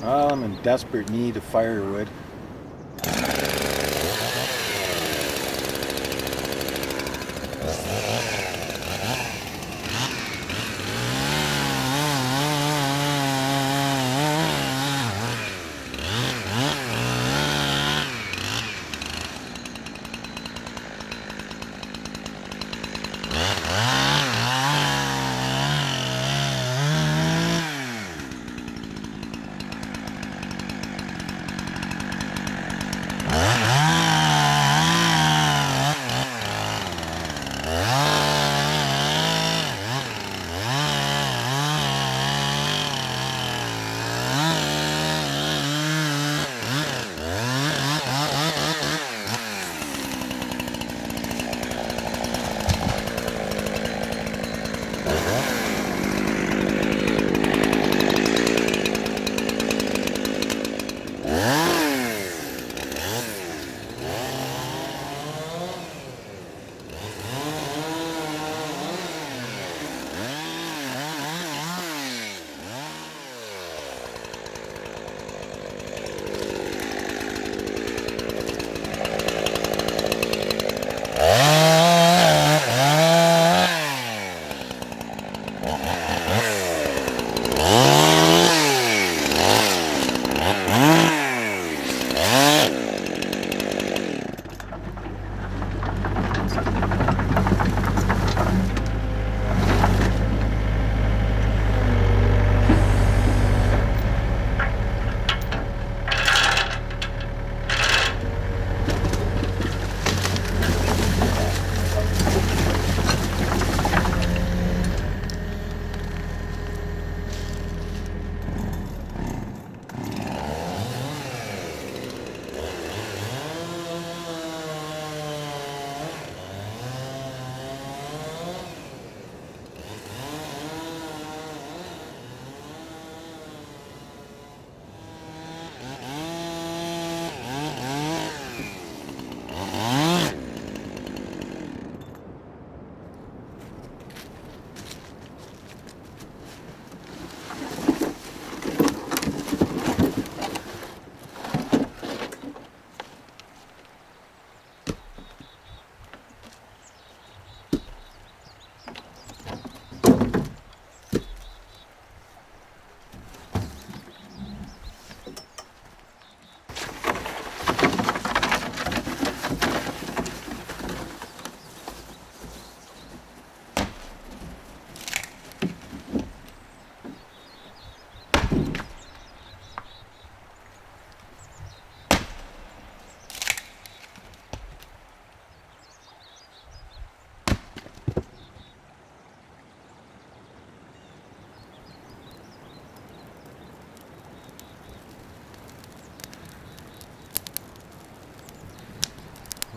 Well, I'm in desperate need of firewood.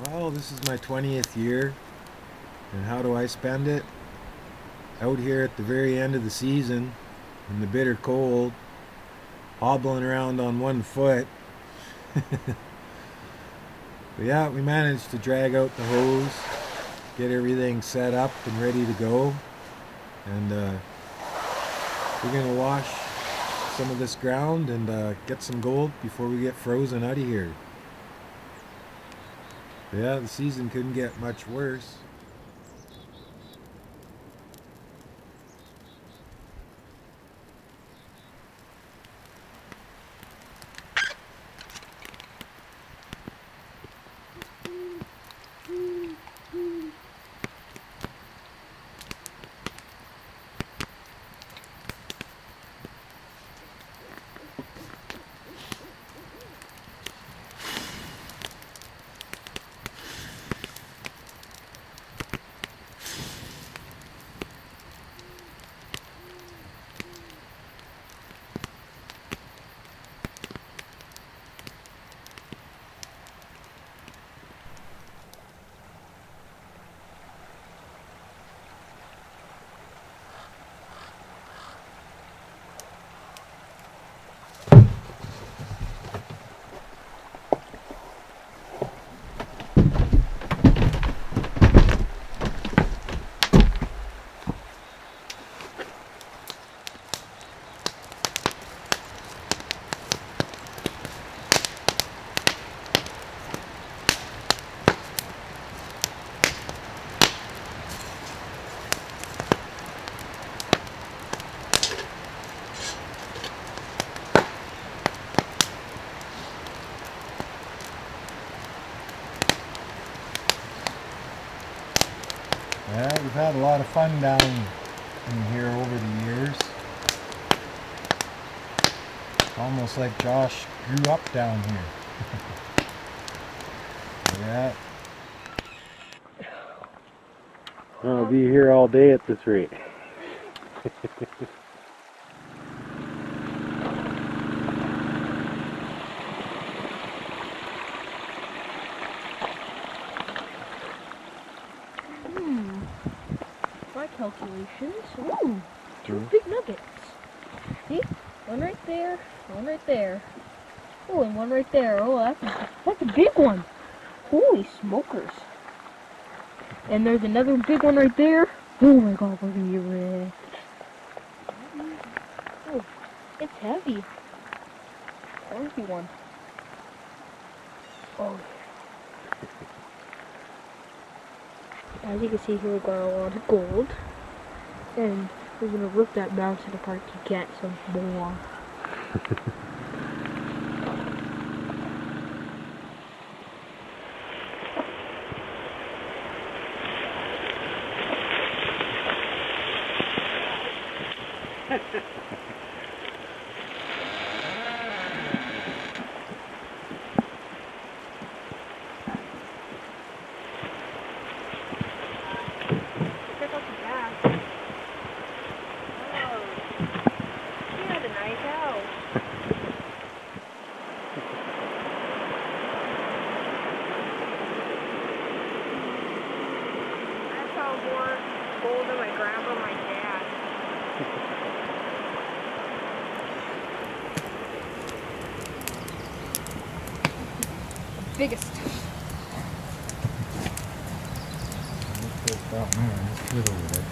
Well, this is my 20th year, and how do I spend it? Out here at the very end of the season, in the bitter cold, hobbling around on one foot. But yeah, we managed to drag out the hose, get everything set up and ready to go, and we're gonna wash some of this ground and get some gold before we get frozen out of here. But yeah, the season couldn't get much worse. Yeah, we've had a lot of fun down in here over the years. Almost like Josh grew up down here. Yeah. I'll be here all day at this rate. My calculations. Ooh, two big nuggets. See? One right there, one right there. Oh, and one right there. Oh, that's a big one. Holy smokers. And there's another big one right there. Oh my god, we're gonna get wrecked. Oh, it's heavy. Heavy one. Oh. As you can see here, we got a lot of gold. And we're gonna rip that mountain apart to get some more. Check out the back. Oh, he had a nice house. I found more gold than my grandpa and my dad. Biggest. Let's put it over there.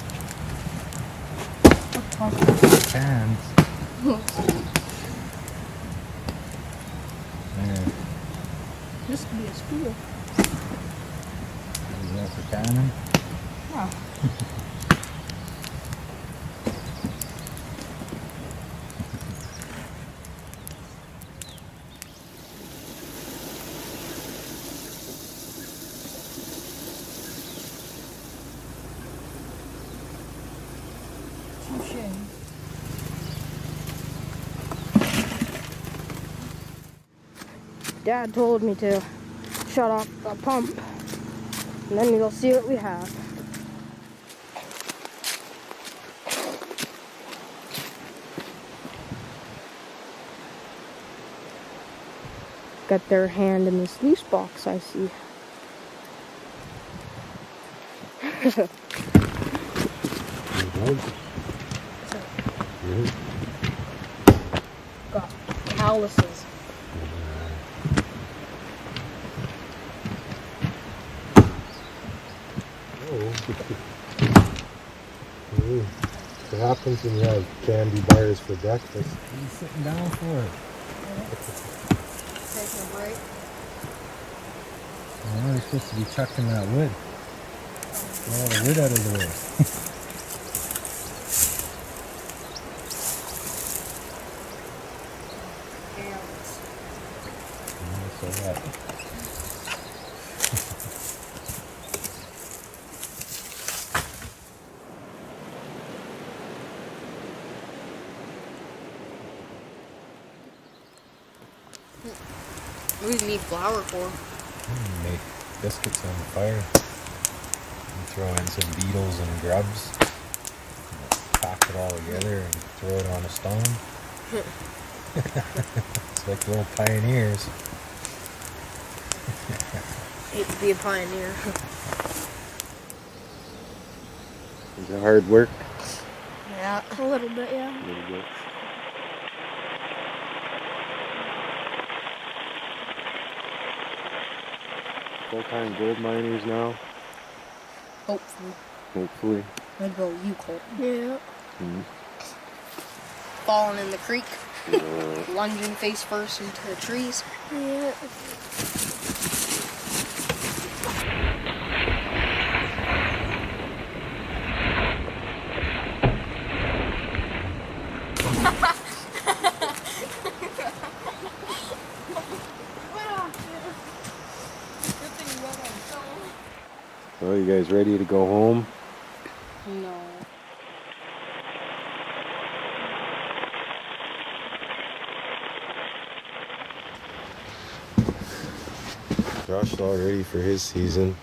Cans. There. This could be a spool. Is that for cannon? Yeah. Dad told me to shut off the pump, and then you'll see what we have. Got their hand in this loose box, I see. Got calluses. What happens when you have candy bars for breakfast? What are you sitting down for? Taking a break. Well, we're supposed to be chucking that wood. Get all the wood out of the way. So what? What do you need flour for? Make biscuits on the fire. And throw in some beetles and grubs. Pack it all together and throw it on a stone. It's like little pioneers. Hate to be a pioneer. Is it hard work? Yeah, a little bit, yeah. A little bit. Full-time gold miners now. Hopefully. Hopefully. What about you, Colt? Yeah. Mm-hmm. Falling in the creek. Lunging face first into the trees. Yeah. So you guys ready to go home? No. Josh's all ready for his season.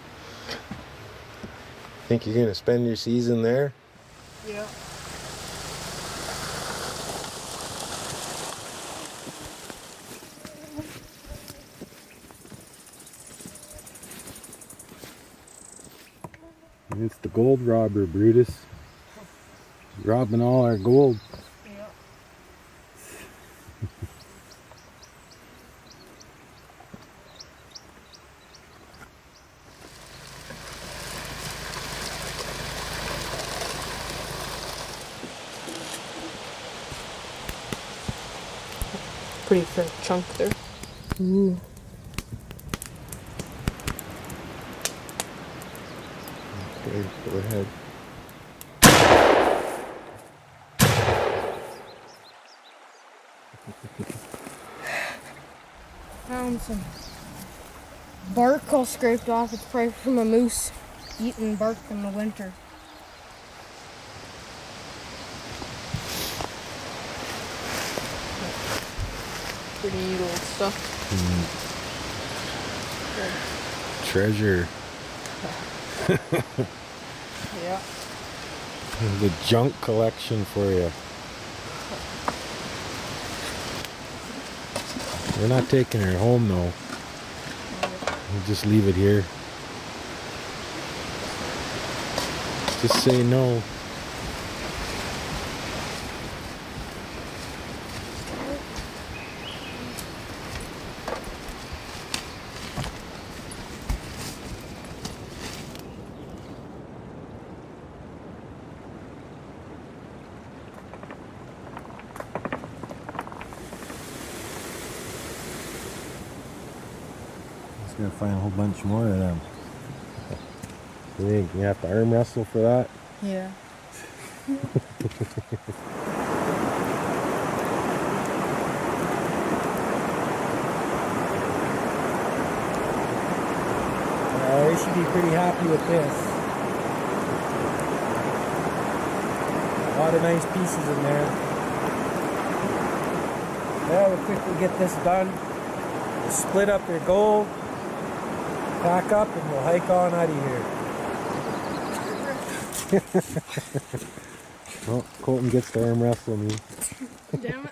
Think you're gonna spend your season there? Yeah. It's the gold robber, Brutus. He's robbing all our gold. Yeah. Pretty fair chunk there. Ooh. Okay, go ahead. Found some bark all scraped off. It's probably from a moose eating bark in the winter. Pretty neat old stuff. Treasure. Yeah. The junk collection for you. We're not taking her home though. We'll just leave it here. Just say no. Just gonna find a whole bunch more of them. You think you have to arm wrestle for that? Yeah. We should be pretty happy with this. A lot of nice pieces in there. Yeah, we'll quickly get this done. We'll split up your gold, pack up, and we'll hike on out of here. Well, Colton gets to arm wrestle me. Damn it.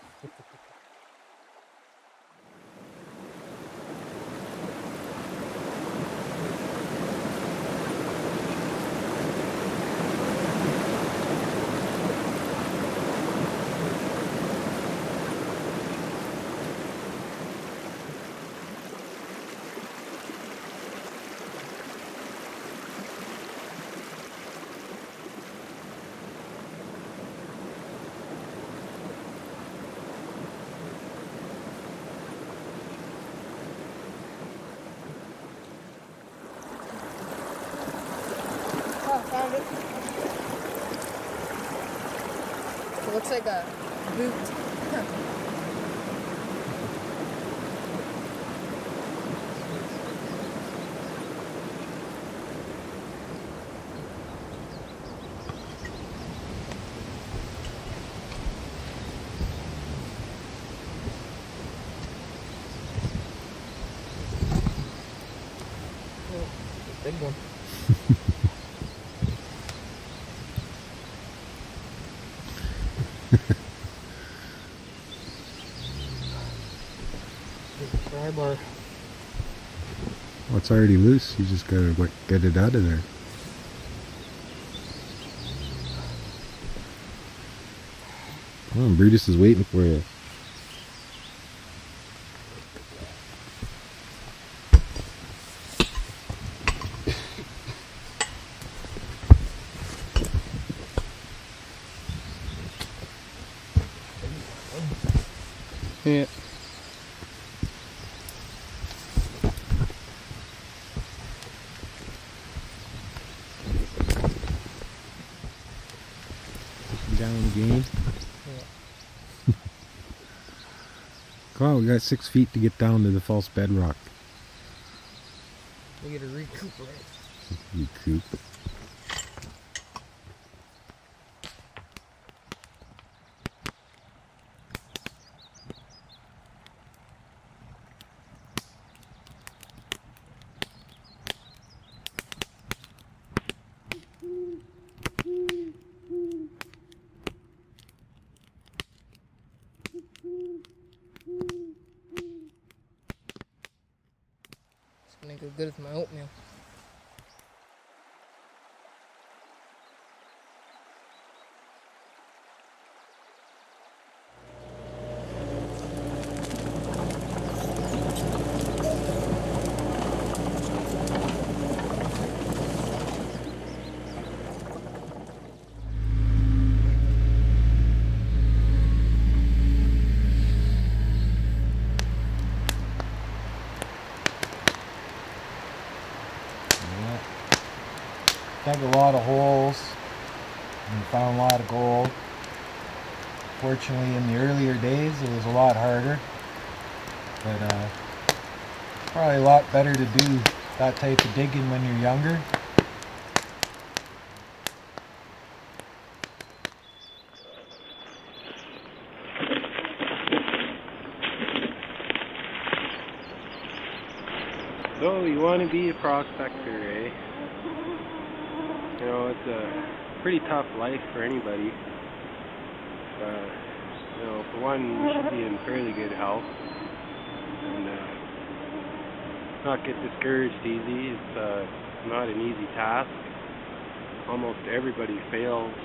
Found it. It looks like a boot. Big one. Pry bar. Well, it's already loose. You just gotta get it out of there. Come on, Brutus is waiting for you. Yeah. Down again. Come on, we got 6 feet to get down to the false bedrock. We gotta recuperate. Recoup. good as my oatmeal. Dug a lot of holes and found a lot of gold. Fortunately, in the earlier days, it was a lot harder, but probably a lot better to do that type of digging when you're younger. So you want to be a prospector, eh? You know, it's a pretty tough life for anybody. You know, for one, you should be in fairly good health and not get discouraged easy. It's not an easy task. Almost everybody fails.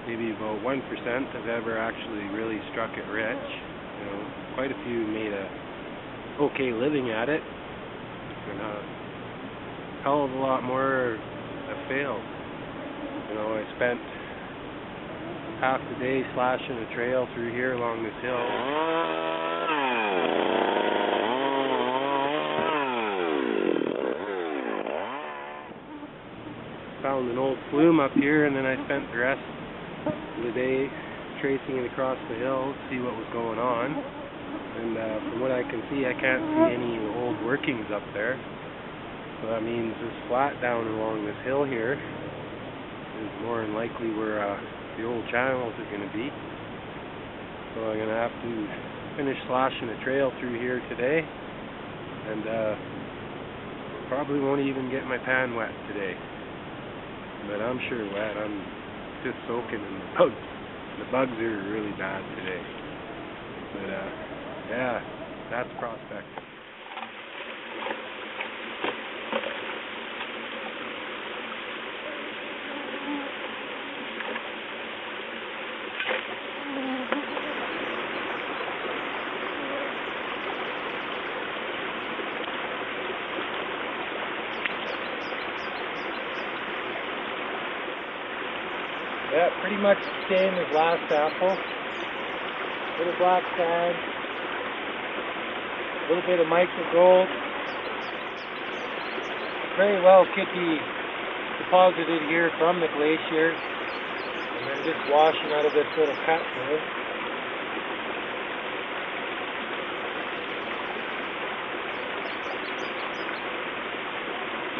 Maybe about 1% have ever actually really struck it rich. You know, quite a few made a okay living at it, and a hell of a lot more have failed. You know, I spent half the day slashing a trail through here along this hill. Found an old flume up here, and then I spent the rest of the day tracing it across the hill to see what was going on. And from what I can see, I can't see any old workings up there. So that means this flat down along this hill here is more than likely where the old channels are going to be. So I'm going to have to finish slashing a trail through here today, and probably won't even get my pan wet today. But I'm sure wet. I'm just soaking in the bugs. The bugs are really bad today. But yeah, that's prospect. Yeah, pretty much the same as last sample. Little black sand, a little bit of micro gold. Very well could be deposited here from the glacier, and then just washing out of this little cut here.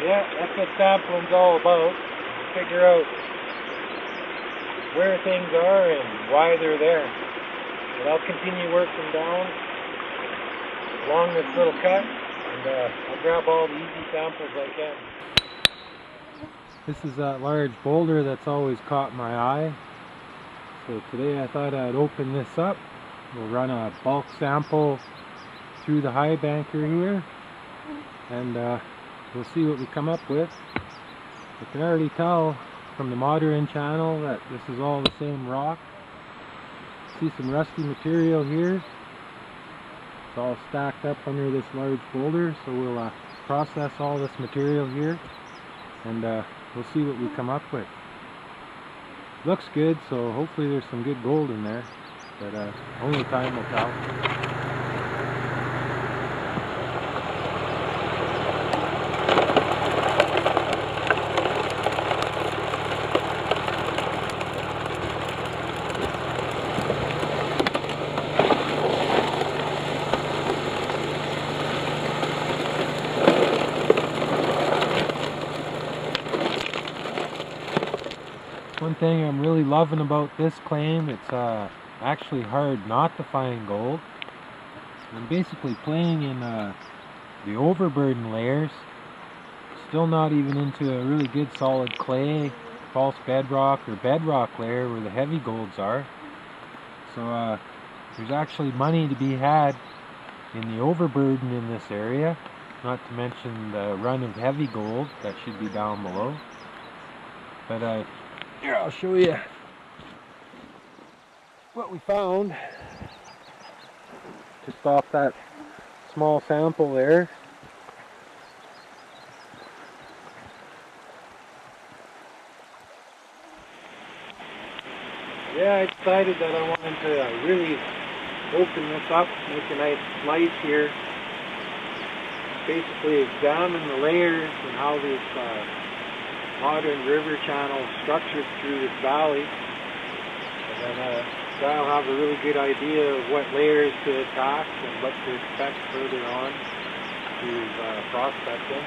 Yeah, that's what sampling's all about. Figure out where things are and why they're there. But I'll continue working down along this little cut, and I'll grab all the easy samples I can. This is that large boulder that's always caught my eye. So today I thought I'd open this up. We'll run a bulk sample through the high banker here, and we'll see what we come up with. I can already tell from the modern channel that this is all the same rock. See some rusty material here. It's all stacked up under this large boulder, so we'll process all this material here, and we'll see what we come up with. Looks good, so hopefully there's some good gold in there, but only time will tell. One thing I'm really loving about this claim, it's actually hard not to find gold. I'm basically playing in the overburden layers, still not even into a really good solid clay, false bedrock or bedrock layer where the heavy golds are. So there's actually money to be had in the overburden in this area. not to mention the run of heavy gold that should be down below. But here, I'll show you what we found. Just off that small sample there. Yeah, I decided that I wanted to really open this up, make a nice slice here. Basically examine the layers and how this modern river channel is structured through this valley. And then I'll have a really good idea of what layers to attack and what to expect further on to prospecting.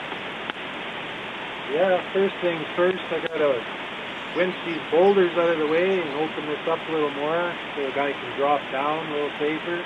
Yeah, first things first, I gotta winch these boulders out of the way and open this up a little more so the guy can drop down a little safer.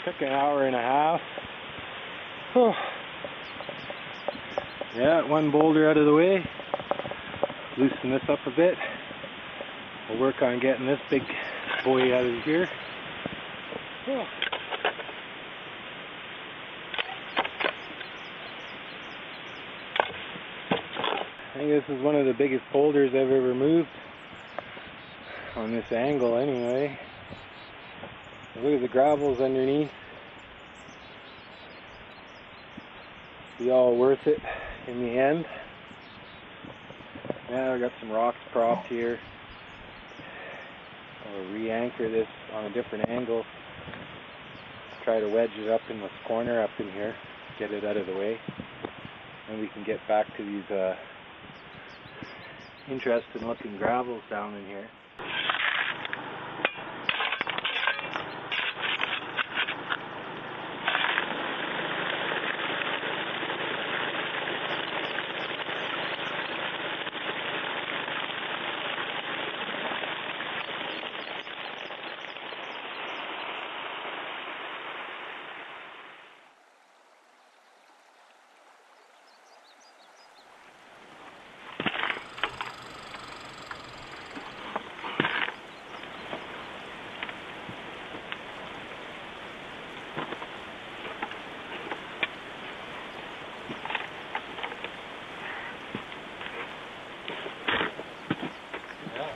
Took an hour and a half. Oh. Yeah, one boulder out of the way. Loosen this up a bit. We'll work on getting this big boy out of here. Oh. I think this is one of the biggest boulders I've ever moved. On this angle anyway. Look at the gravels underneath. Be all worth it in the end. Now I got some rocks propped here. I'll re-anchor this on a different angle. Try to wedge it up in this corner up in here. Get it out of the way. And we can get back to these interesting looking gravels down in here.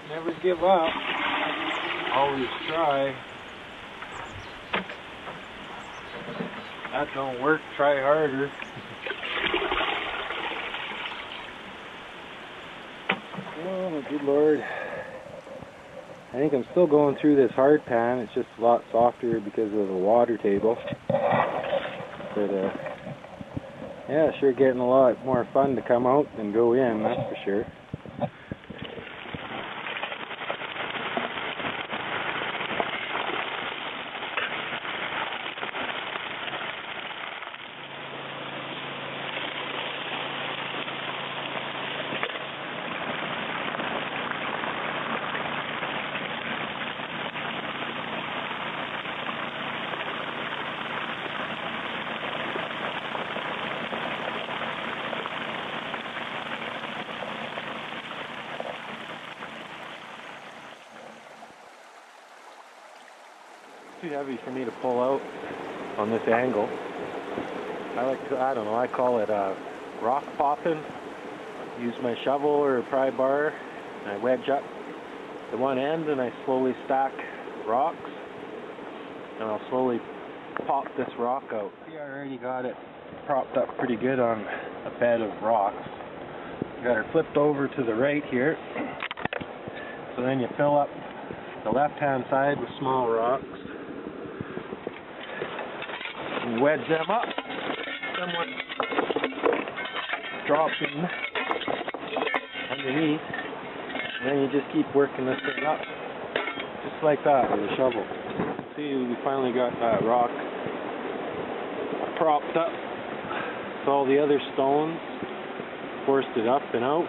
Never give up. Always try. That don't work, try harder. Oh, good Lord. I think I'm still going through this hard pan. It's just a lot softer because of the water table. But yeah, sure getting a lot more fun to come out than go in, that's for sure. Too heavy for me to pull out on this angle. I don't know, I call it rock popping. Use my shovel or a pry bar and I wedge up the one end and I slowly stack rocks and I'll slowly pop this rock out. See, I already got it propped up pretty good on a bed of rocks. Got her flipped over to the right here. So then you fill up the left hand side with small rocks. And wedge them up, somewhat dropping underneath, and then you just keep working this thing up, just like that with a shovel. See, we finally got that rock propped up with all the other stones, forced it up and out.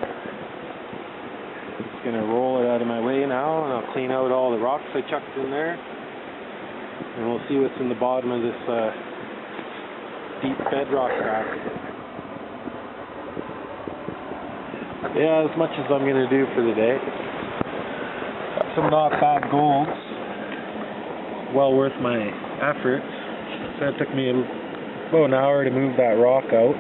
Just gonna roll it out of my way now, and I'll clean out all the rocks I chucked in there, and we'll see what's in the bottom of this deep bedrock crack. Yeah, as much as I'm gonna do for the day. Got some not bad golds. Well worth my efforts. So it took me about an hour to move that rock out.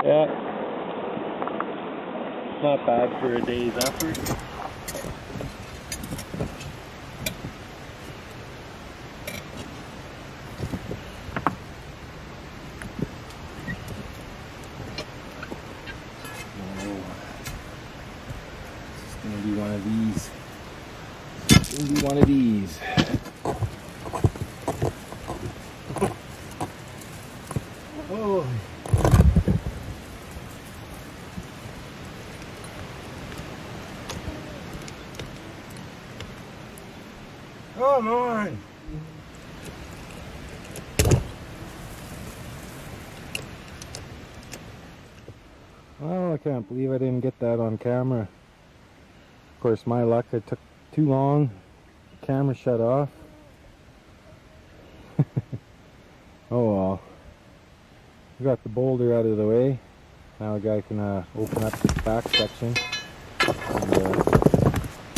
Yeah, not bad for a day's effort. Gonna be one of these. Gonna be one of these. Oh. Come on. Oh, I can't believe I didn't get that on camera. Of course, my luck, it took too long. The camera shut off. Oh well. We got the boulder out of the way. Now a guy can open up this back section and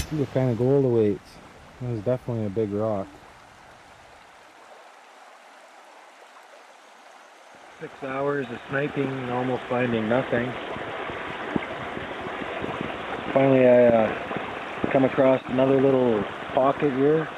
see what kind of gold awaits. It was definitely a big rock. 6 hours of sniping and almost finding nothing. Finally I come across another little pocket here.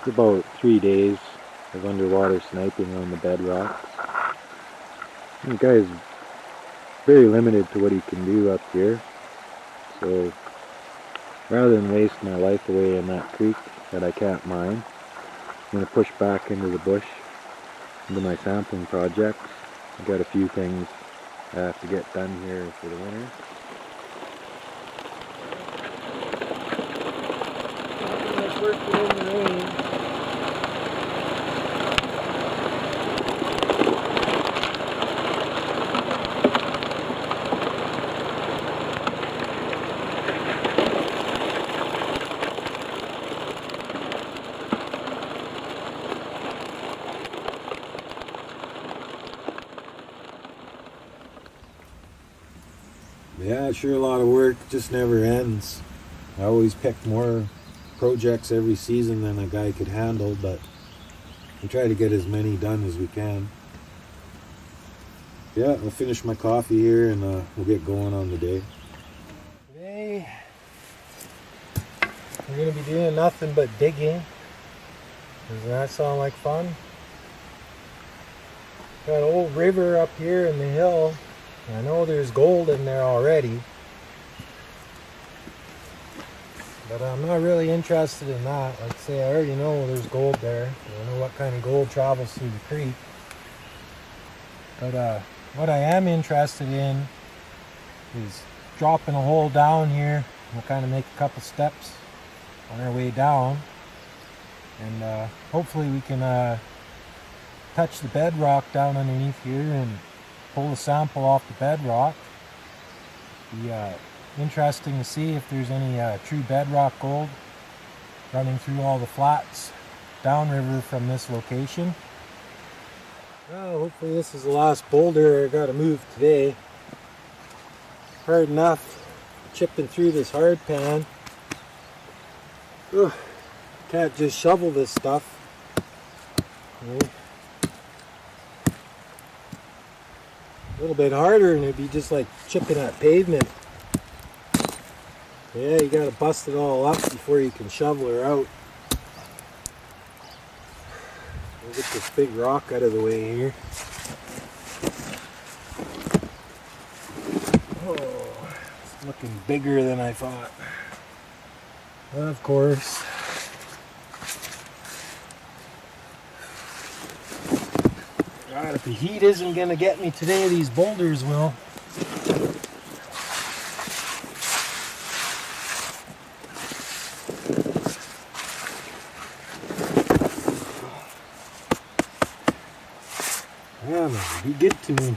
It's about 3 days of underwater sniping on the bedrocks. The guy's very limited to what he can do up here. So rather than waste my life away in that creek that I can't mine, I'm going to push back into the bush, into my sampling projects. I've got a few things I have to get done here for the winter. Working in the rain. Yeah, sure, a lot of work, just never ends. I always pick more projects every season than a guy could handle, but we try to get as many done as we can. Yeah, I'll finish my coffee here and we'll get going on the day. Today, we're going to be doing nothing but digging. Does that sound like fun? Got an old river up here in the hill. I know there's gold in there already. But I'm not really interested in that. Like I say, I already know there's gold there. I know what kind of gold travels through the creek. But what I am interested in is dropping a hole down here. We'll kind of make a couple steps on our way down. And hopefully we can touch the bedrock down underneath here and pull a sample off the bedrock. Be interesting to see if there's any true bedrock gold running through all the flats downriver from this location. Well, hopefully this is the last boulder I got to move today. Hard enough chipping through this hard pan. Ugh, can't just shovel this stuff. Okay. A little bit harder and it'd be just like chipping at pavement. Yeah, you gotta bust it all up before you can shovel her out. We'll get this big rock out of the way here. Oh, it's looking bigger than I thought. Of course. God, if the heat isn't gonna get me today, these boulders will. Yeah, man, be good to me.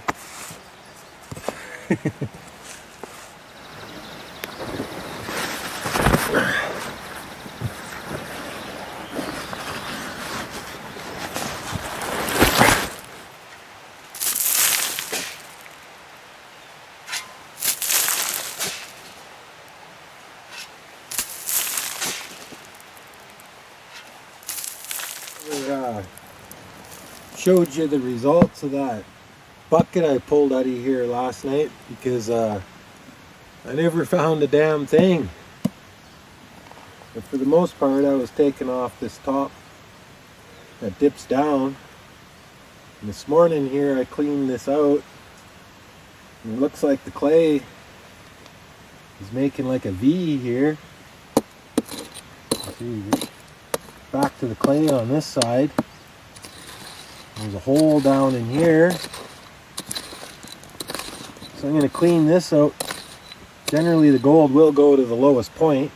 Showed you the results of that bucket I pulled out of here last night because I never found a damn thing. But for the most part I was taking off this top that dips down. And this morning here I cleaned this out and it looks like the clay is making like a V here. See, back to the clay on this side. There's a hole down in here. So I'm going to clean this out. Generally the gold will go to the lowest point.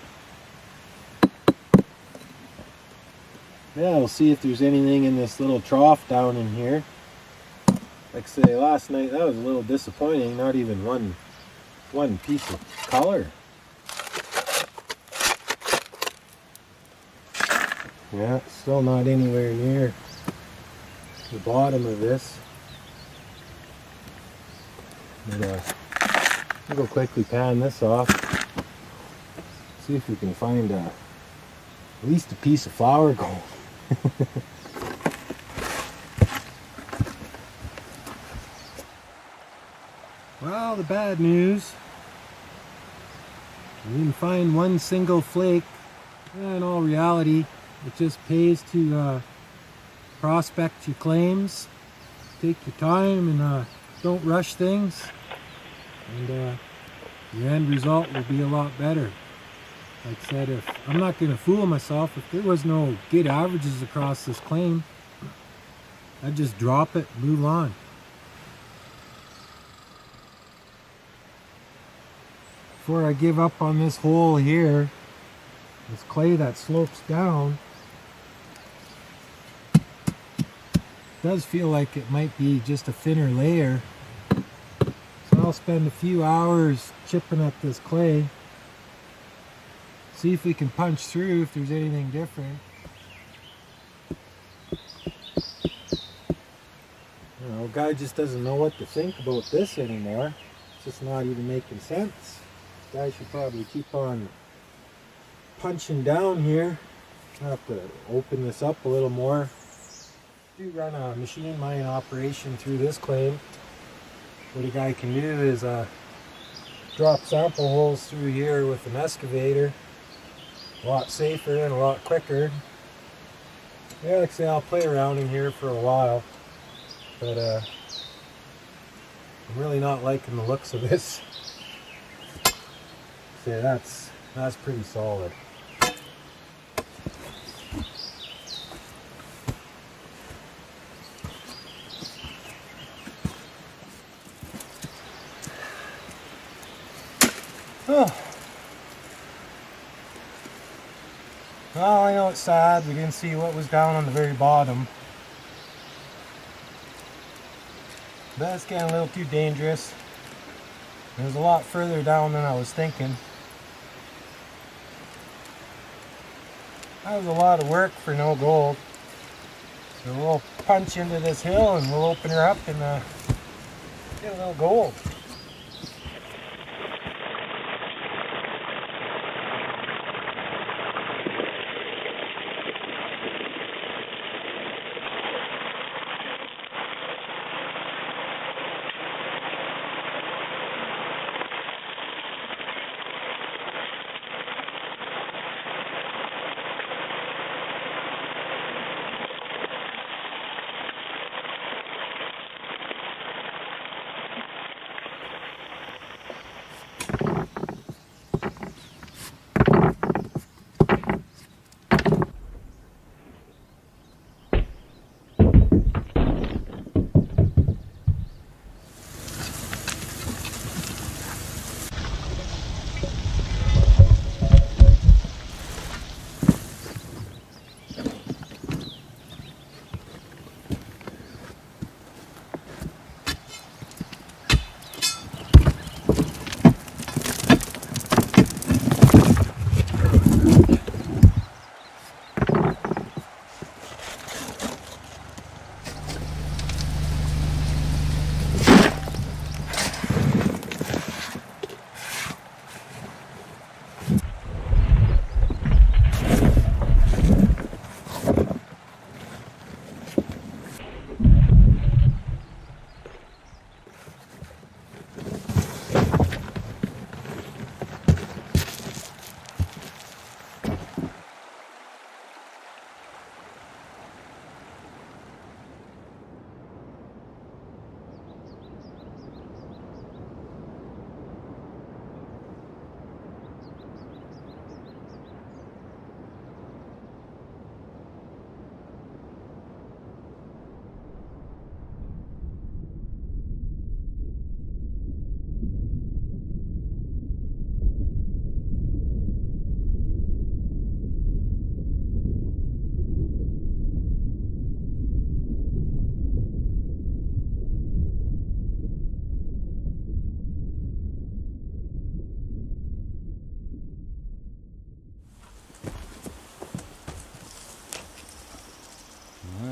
Yeah, we'll see if there's anything in this little trough down in here. Like I say, last night that was a little disappointing. Not even one piece of color. Yeah, still not anywhere near the bottom of this. But, we'll go quickly pan this off. See if we can find at least a piece of flour gold. Well, the bad news. We didn't find one single flake. In all reality, it just pays to prospect your claims, take your time, and don't rush things, and your end result will be a lot better. Like I said, if I'm not going to fool myself, if there was no good averages across this claim, I'd just drop it, move on. Before I give up on this hole here, this clay that slopes down, does feel like it might be just a thinner layer. So I'll spend a few hours chipping at this clay, see if we can punch through if there's anything different. You know, guy just doesn't know what to think about this anymore. It's just not even making sense. This guy should probably keep on punching down here. I have to open this up a little more. Do run a machine mine operation through this claim. what a guy can do is drop sample holes through here with an excavator. A lot safer and a lot quicker. Yeah, like I say, I'll play around in here for a while, but I'm really not liking the looks of this. See, that's pretty solid. Oh. Well, I know it's sad we didn't see what was down on the very bottom. But it's getting a little too dangerous. It was a lot further down than I was thinking. That was a lot of work for no gold. So we'll punch into this hill and we'll open her up and get a little gold.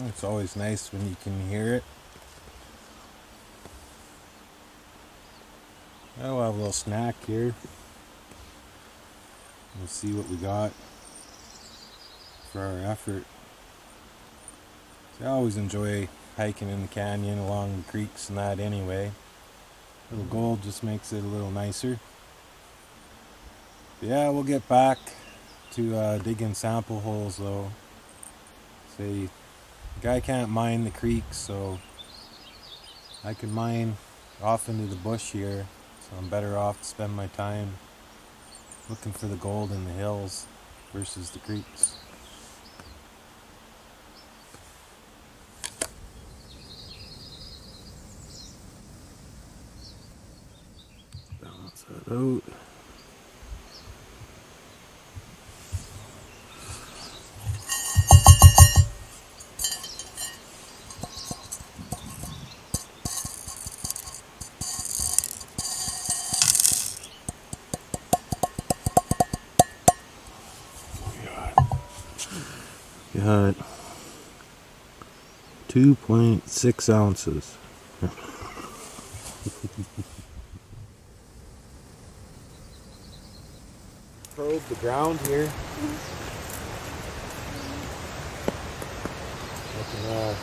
It's always nice when you can hear it. I'll have a little snack here. We'll see what we got for our effort. So I always enjoy hiking in the canyon along the creeks and that anyway. A little gold just makes it a little nicer. But yeah, we'll get back to digging sample holes though. See, the guy can't mine the creek, so I can mine off into the bush here. So I'm better off to spend my time looking for the gold in the hills versus the creeks. Balance that out. Got 2.6 ounces. Probe the ground here. I can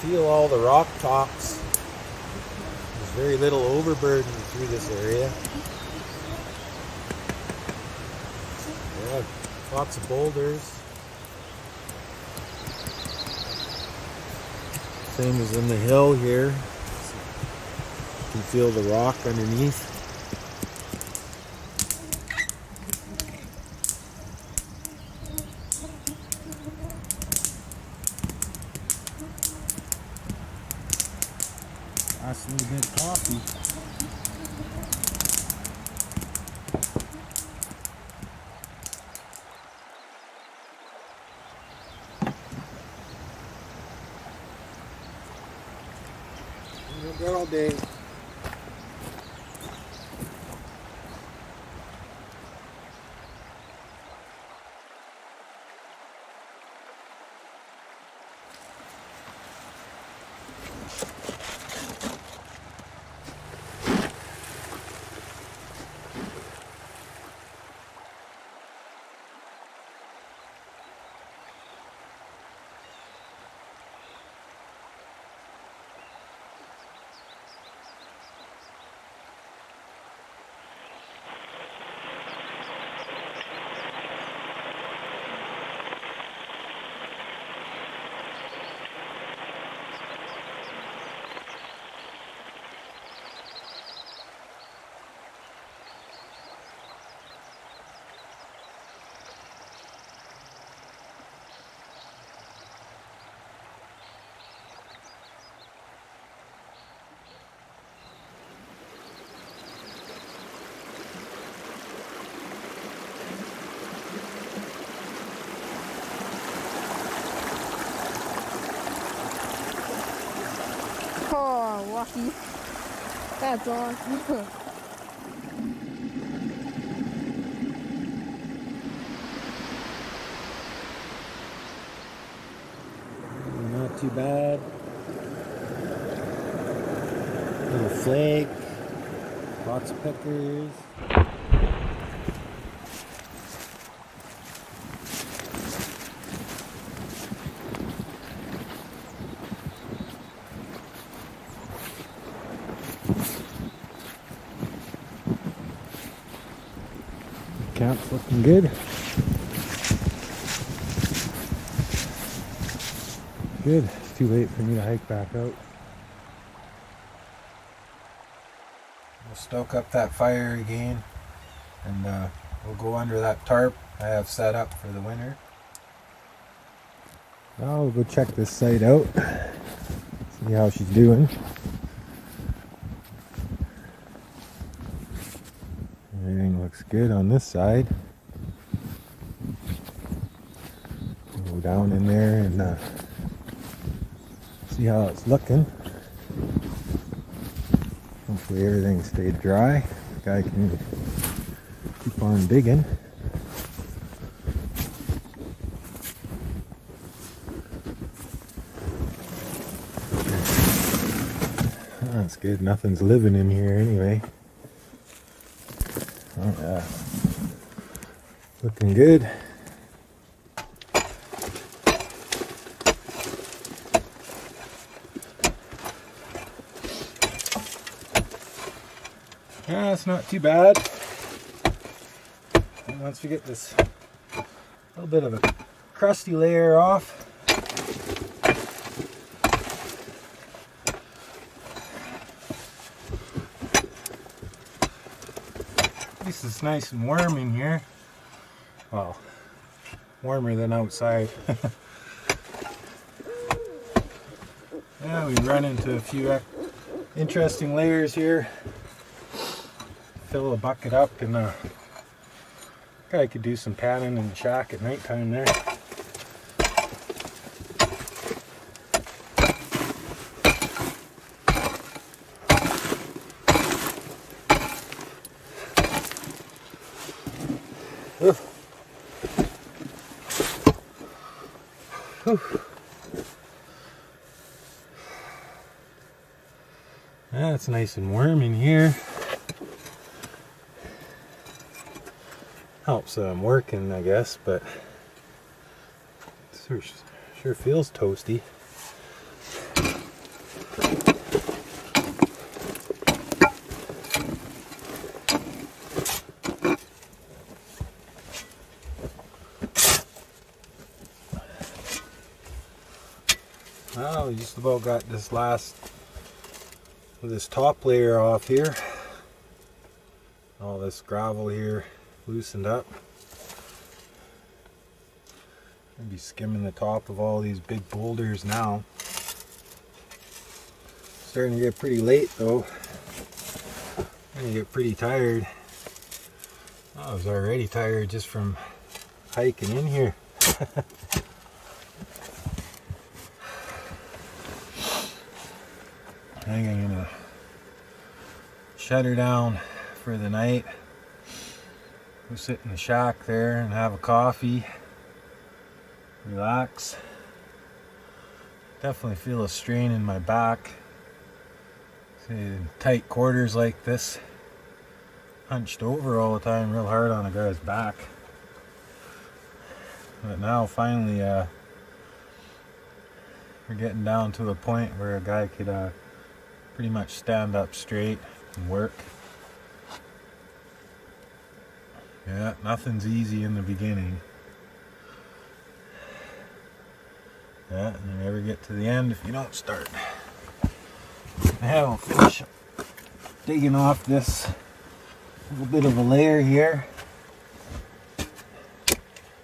feel all the rock tops very little overburden through this area. Yeah, lots of boulders. Same as in the hill here. You can feel the rock underneath. Last little bit of coffee. Good all day. Oh, lucky. That's awesome. Not too bad. Little flake. Lots of peckers. Camp's looking good. Good. It's too late for me to hike back out. We'll stoke up that fire again, and we'll go under that tarp I have set up for the winter. Now we'll go check this site out, see how she's doing. Everything looks good on this side. We'll go down in there and see how it's looking. Hopefully everything stayed dry. Guy can keep on digging. That's good. Nothing's living in here anyway. Looking good. Yeah, it's not too bad. And once we get this little bit of a crusty layer off, at least it's nice and warm in here. Well, warmer than outside. Yeah, we run into a few interesting layers here. Fill a bucket up, and I could do some panning in the shack at nighttime there. Yeah, it's nice and warm in here. Helps I'm working, I guess, but it sure feels toasty. Well, we just about got this top layer off here. All this gravel here loosened up. I'll be skimming the top of all these big boulders now. Starting to get pretty late though. I'm gonna get pretty tired. I was already tired just from hiking in here. I think I'm gonna shut her down for the night. Go sit in the shack there and have a coffee. Relax. Definitely feel a strain in my back. In tight quarters like this, hunched over all the time, real hard on a guy's back. But now finally we're getting down to a point where a guy could pretty much stand up straight and work. Yeah, nothing's easy in the beginning. Yeah, and you never get to the end if you don't start. Now I'll finish digging off this little bit of a layer here.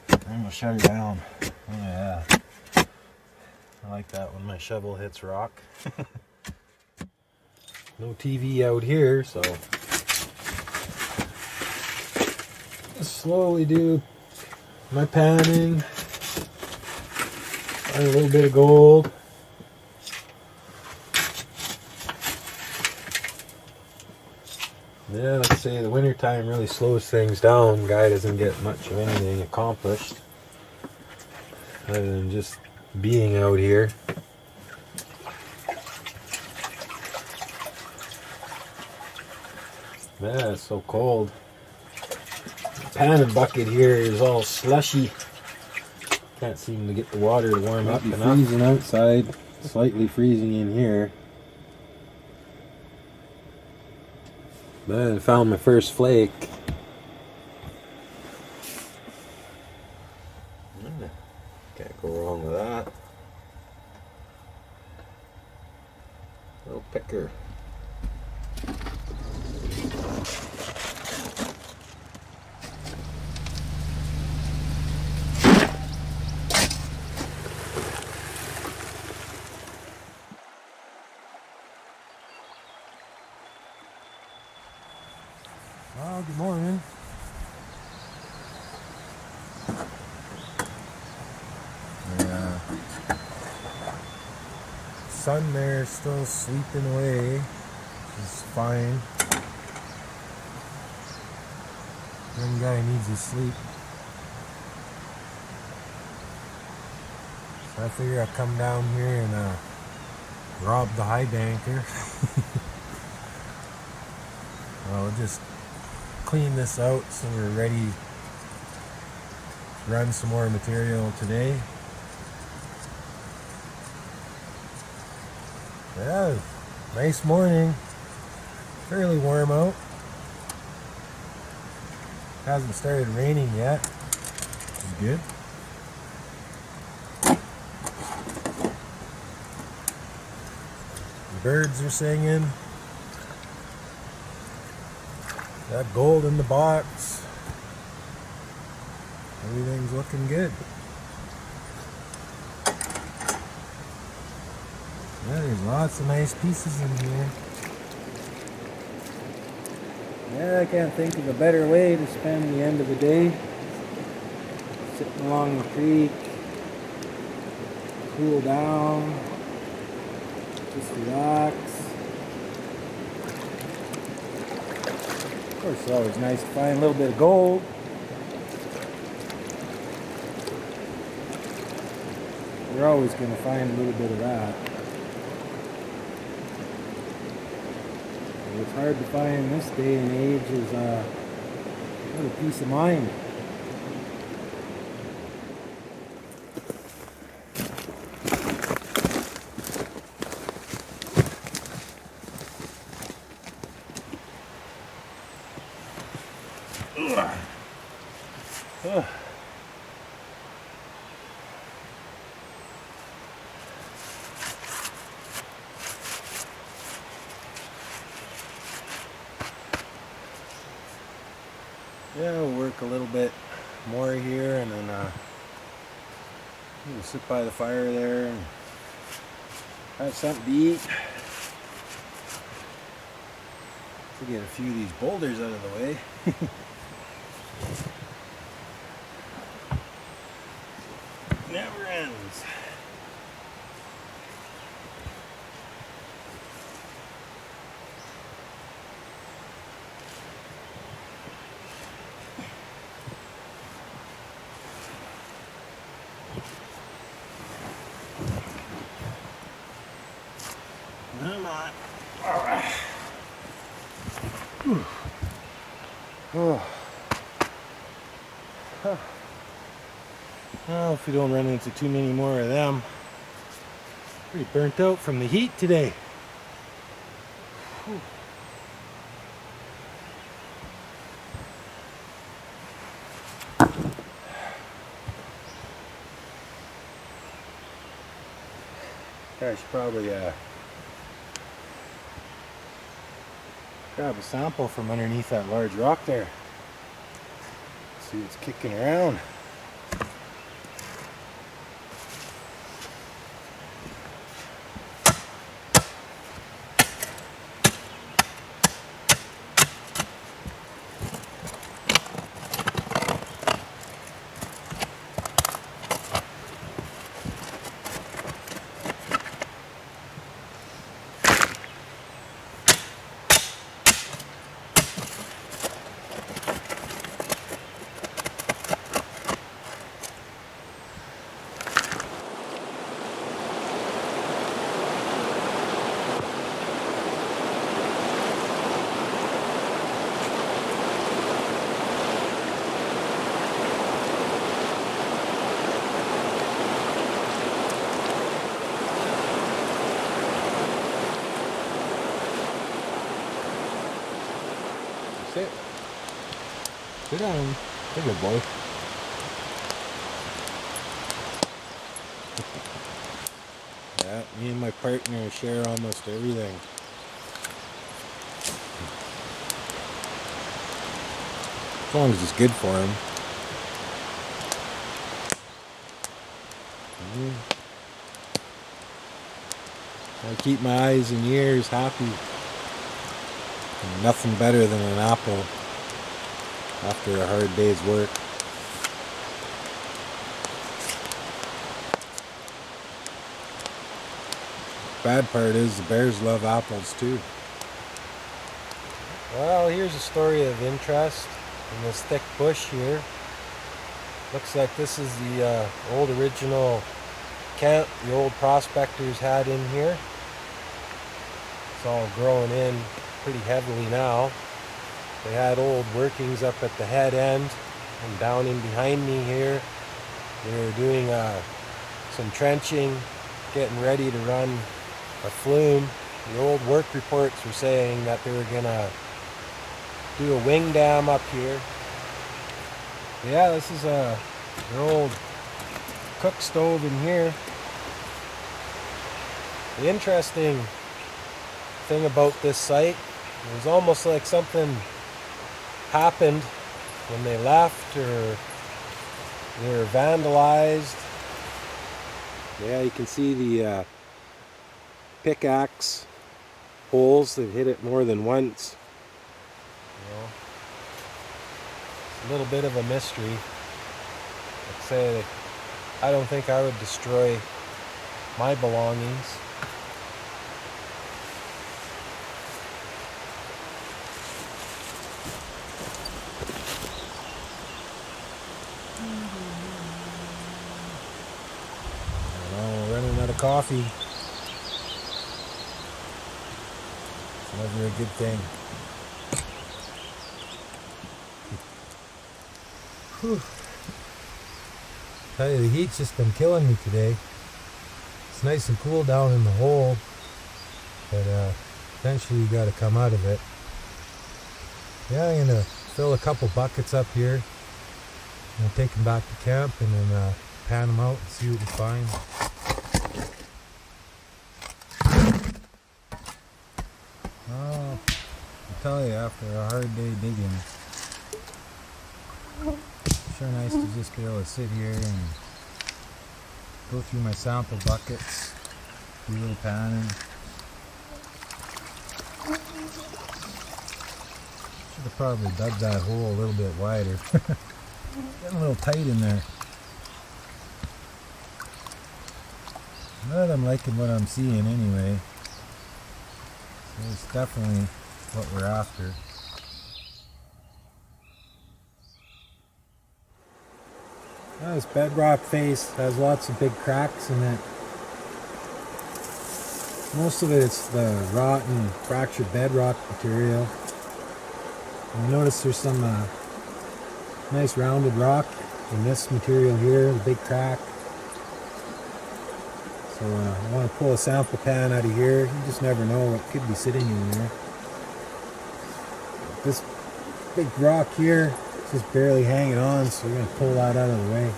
I'm gonna shut her down. Oh yeah. I like that when my shovel hits rock. No TV out here, so just slowly do my panning. Find a little bit of gold. Yeah, let's say the winter time really slows things down. Guy doesn't get much of anything accomplished other than just being out here. Yeah, it's so cold. The panning bucket here is all slushy. Can't seem to get the water to warm up enough. Freezing outside, slightly freezing in here. But I found my first flake. Can't go wrong with that. Little picker. Well, good morning. The sun there is still sleeping away, which is fine. Young guy needs his sleep. So I figure I'll come down here and rob the high banker. I'll just clean this out so we're ready to run some more material today. Yeah, nice morning. Fairly warm out. Hasn't started raining yet. Which is good. The birds are singing. Got gold in the box. Everything's looking good. Yeah, there's lots of nice pieces in here. Yeah, I can't think of a better way to spend the end of the day. Sitting along the creek, cool down, just relax. Of course, it's always nice to find a little bit of gold. You're always going to find a little bit of that. What's hard to find in this day and age is what a peace of mind. cook a little bit more here, and then sit by the fire there and have something to eat. To get a few of these boulders out of the way. Never ends. Come on. All right. Oh. Huh. Well, if we don't run into too many more of them. Pretty burnt out from the heat today. Whew. I should probably grab a sample from underneath that large rock there. See what's kicking around. Sit. Sit down. You're a good boy. Yeah, me and my partner share almost everything. As long as it's good for him. I keep my eyes and ears happy. And nothing better than an apple after a hard day's work. Bad part is the bears love apples too. Well, here's a story of interest in this thick bush here. Looks like this is the old original camp the old prospectors had in here. It's all growing in pretty heavily now. They had old workings up at the head end, and down in behind me here they were doing some trenching, getting ready to run a flume. The old work reports were saying that they were gonna do a wing dam up here. Yeah, this is their old cook stove in here. The interesting thing about this site, it was almost like something happened when they left, or they were vandalized. Yeah, you can see the pickaxe holes. They've hit it more than once. You know, it's a little bit of a mystery. I'd say I don't think I would destroy my belongings. Running out of coffee. It's never a good thing. Whew. Tell you, the heat's just been killing me today. It's nice and cool down in the hole, but eventually you got to come out of it. Yeah, I'm gonna fill a couple buckets up here. I'm gonna take them back to camp and then pan them out and see what we find. Oh, I tell you, after a hard day digging, Sure nice to just be able to sit here and go through my sample buckets, do a little panning. Should have probably dug that hole a little bit wider. Getting a little tight in there. But I'm liking what I'm seeing anyway. So it's definitely what we're after. Now this bedrock face has lots of big cracks in it. Most of it is the rotten, fractured bedrock material. And notice there's some nice rounded rock in this material here, the big crack. So I want to pull a sample pan out of here. You just never know what could be sitting in there. This big rock here is just barely hanging on, so we're going to pull that out of the way.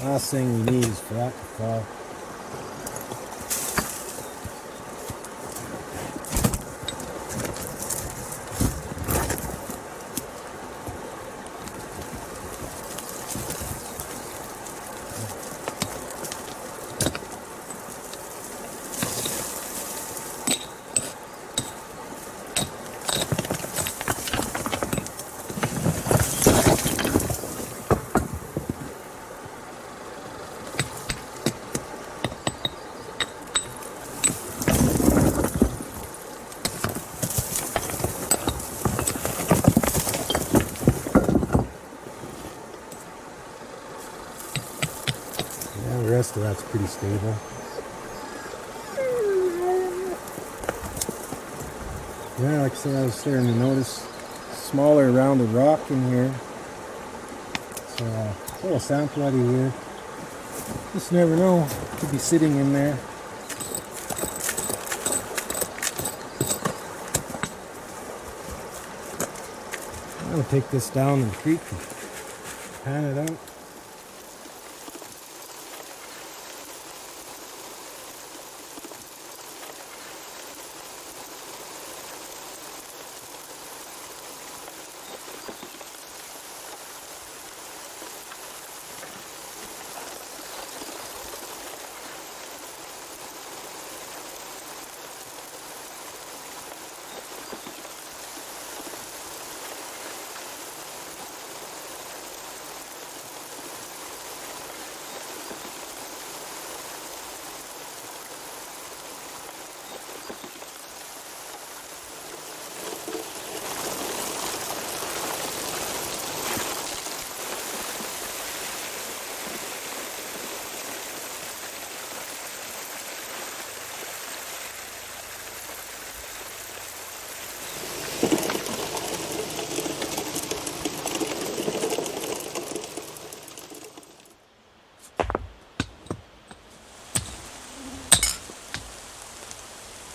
Last thing we need is for that to fall. The rest of that's pretty stable. Yeah, like I said, I was starting to notice smaller rounded rock in here. So a little sample out of here. Just never know, could be sitting in there. I'm going to take this down the creek and pan it out.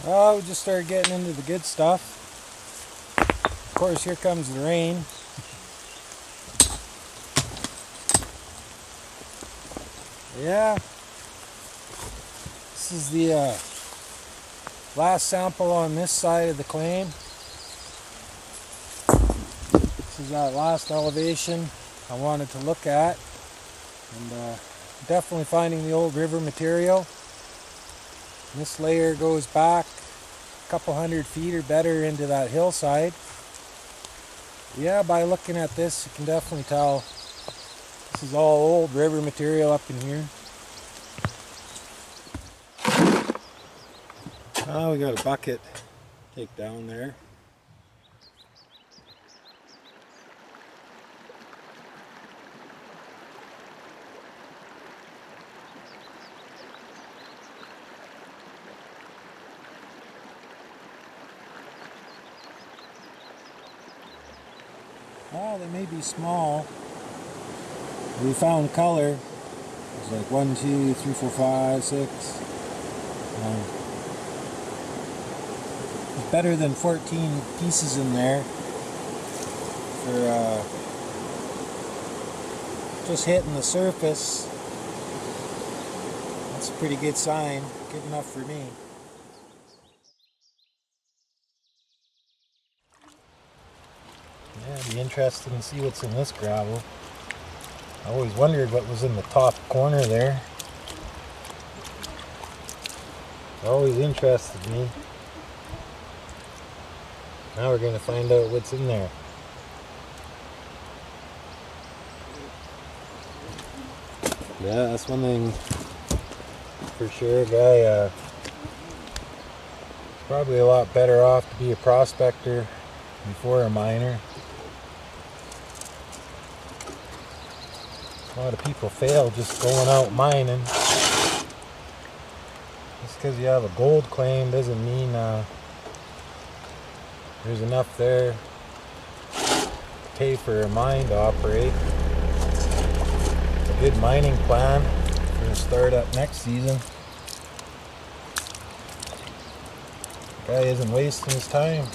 Well, we just started getting into the good stuff. Of course, here comes the rain. Yeah, this is the last sample on this side of the claim. This is that last elevation I wanted to look at, and definitely finding the old river material. This layer goes back a couple 100 feet or better into that hillside. Yeah, by looking at this, you can definitely tell this is all old river material up in here. Oh, we got a bucket take down there. Oh, they may be small. We found color. It's like 1, 2, 3, 4, 5, 6. It's better than 14 pieces in there for just hitting the surface. That's a pretty good sign. Good enough for me. Yeah, it'd be interesting to see what's in this gravel. I always wondered what was in the top corner there. Always interested me. Now we're going to find out what's in there. Yeah, that's one thing for sure, guy. It's probably a lot better off to be a prospector before a miner. A lot of people fail just going out mining. Just because you have a gold claim doesn't mean there's enough there to pay for a mine to operate. It's a good mining plan for the start up next season. Guy isn't wasting his time.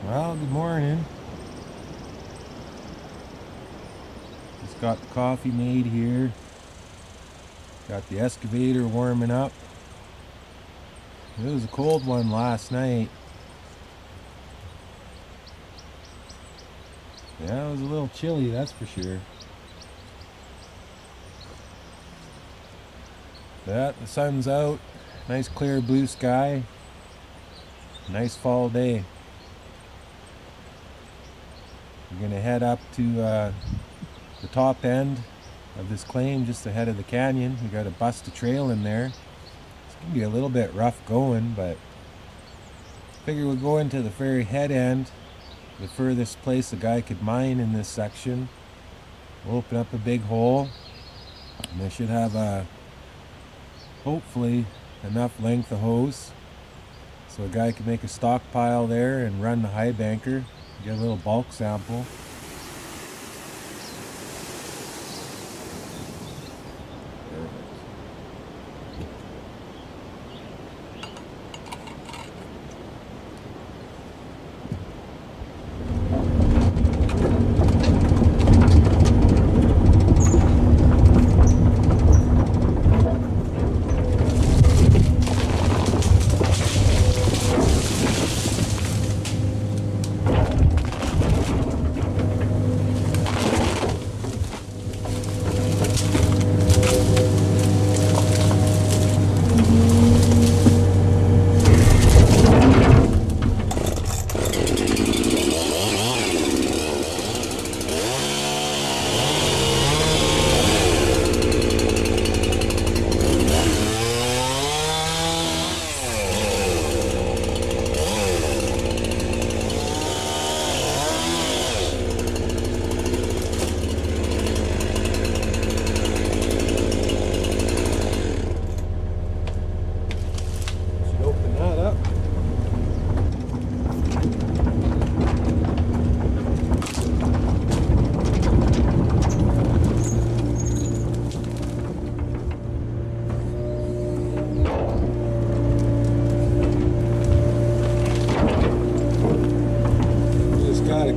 Well, good morning. Just got the coffee made here. Got the excavator warming up. It was a cold one last night. Yeah, it was a little chilly, that's for sure. Yeah, the sun's out. Nice clear blue sky. Nice fall day. We're going to head up to the top end of this claim just ahead of the canyon. We got to bust a trail in there. It's going to be a little bit rough going, but figure we'll go into the very head end, the furthest place a guy could mine in this section. We'll open up a big hole, and they should have hopefully enough length of hose so a guy can make a stockpile there and run the high banker. Get a little bulk sample.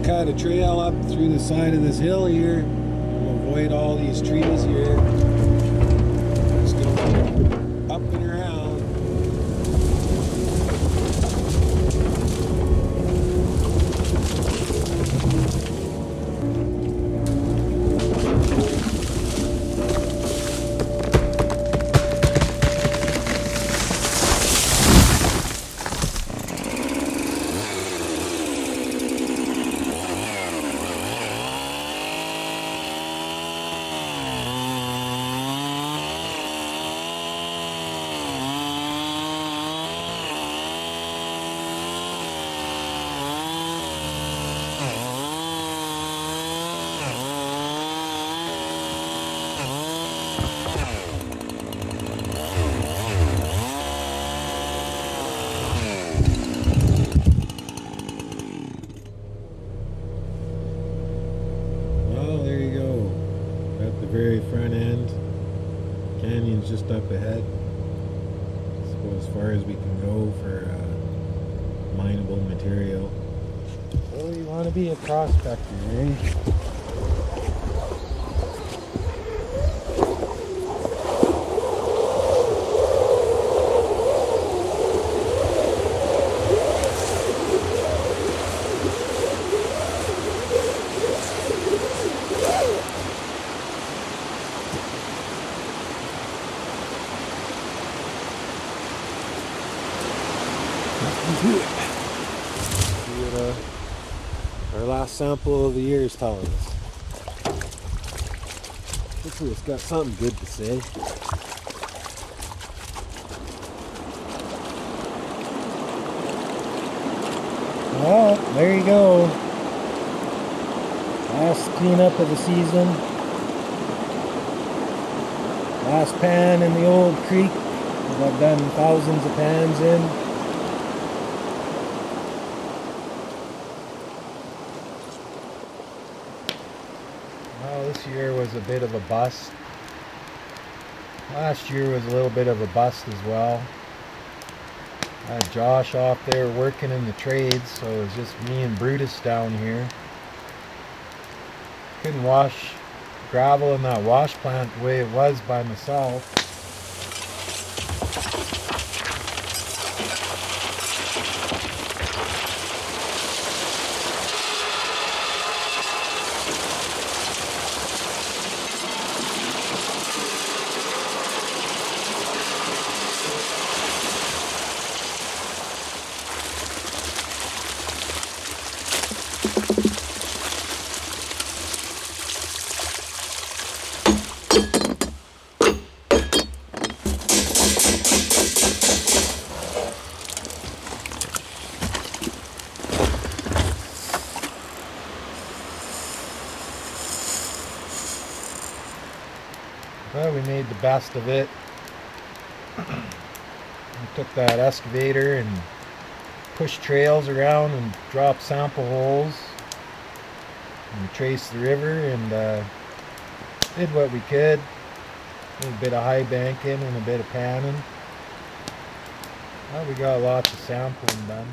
Cut a trail up through the side of this hill here. We'll avoid all these trees here. Just gonna up and around. far as we can go for mineable material. So you want to be a prospector, eh? Do it. See what our last sample of the year is telling us. Hopefully it's got something good to say. Well, there you go. Last cleanup of the season. Last pan in the old creek that I've done thousands of pans in. Well, this year was a bit of a bust. Last year was a little bit of a bust as well. I had Josh off there working in the trades, so it was just me and Brutus down here. Couldn't wash gravel in that wash plant the way it was by myself. Well, we made the best of it. We took that excavator and pushed trails around and dropped sample holes and traced the river and did what we could. A little bit of high banking and a bit of panning. Well, we got lots of sampling done.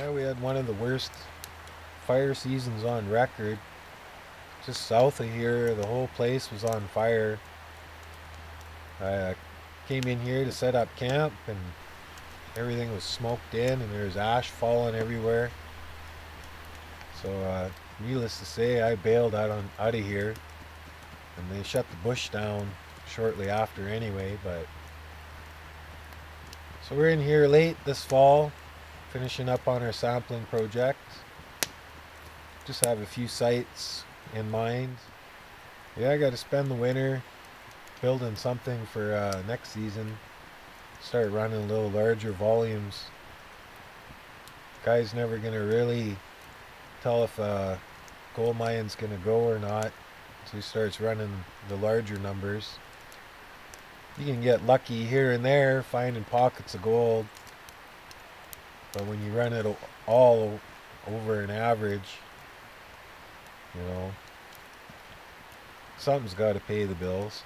Yeah, we had one of the worst fire seasons on record. Just south of here, the whole place was on fire. I came in here to set up camp, and everything was smoked in, and there was ash falling everywhere. So, needless to say, I bailed out of here, and they shut the bush down shortly after anyway. But so we're in here late this fall, finishing up on our sampling project. Just have a few sites in mind. Yeah, I got to spend the winter building something for next season. Start running a little larger volumes. Guy's never gonna really tell if gold mine's gonna go or not until he starts running the larger numbers. You can get lucky here and there finding pockets of gold, but when you run it all over an average, you know, something's got to pay the bills.